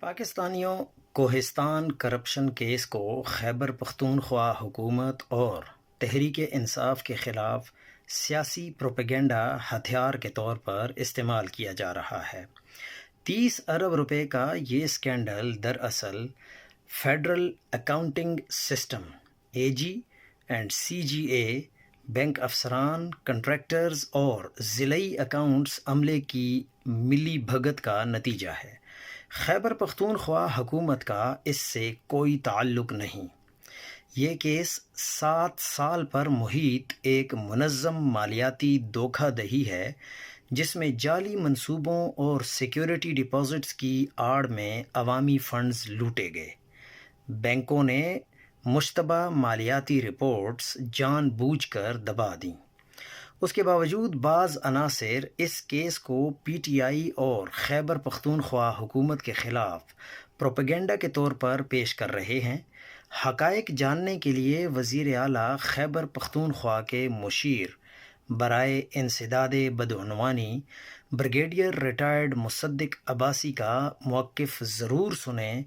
پاکستانیوں، Kohistan corruption case کو خیبر پختونخوا حکومت اور تحریک انصاف کے خلاف سیاسی پروپیگنڈا ہتھیار کے طور پر استعمال کیا جا رہا ہے۔ 30 ارب روپے کا یہ اسکینڈل دراصل federal accounting system (AG and CGA) bank افسران، کنٹریکٹرز اور ضلعی اکاؤنٹس عملے کی ملی بھگت کا نتیجہ ہے۔ خیبر پختونخوا حکومت کا اس سے کوئی تعلق نہیں۔ یہ کیس 7 سال پر محیط ایک منظم مالیاتی دھوکہ دہی ہے جس میں جعلی منصوبوں اور سیکیورٹی ڈپازٹس کی آڑ میں عوامی فنڈز لوٹے گئے۔ بینکوں نے مشتبہ مالیاتی رپورٹس جان بوجھ کر دبا دیں۔ اس کے باوجود بعض عناصر اس کیس کو PTI اور خیبر پختونخوا حکومت کے خلاف پروپیگنڈا کے طور پر پیش کر رہے ہیں۔ حقائق جاننے کے لیے وزیر اعلیٰ خیبر پختونخوا کے مشیر برائے انسداد بدعنوانی بریگیڈیئر ریٹائرڈ مصدق عباسی کا موقف ضرور سنیں۔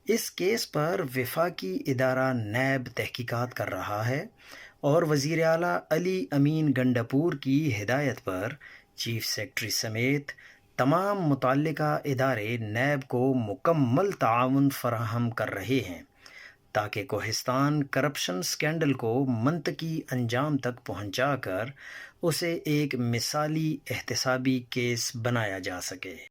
اس کیس پر وفاقی ادارہ نیب تحقیقات کر رہا ہے اور وزیر اعلیٰ علی امین گنڈاپور کی ہدایت پر چیف سیکرٹری سمیت تمام متعلقہ ادارے نیب کو مکمل تعاون فراہم کر رہے ہیں تاکہ کوہستان کرپشن اسکینڈل کو منطقی انجام تک پہنچا کر اسے ایک مثالی احتسابی کیس بنایا جا سکے۔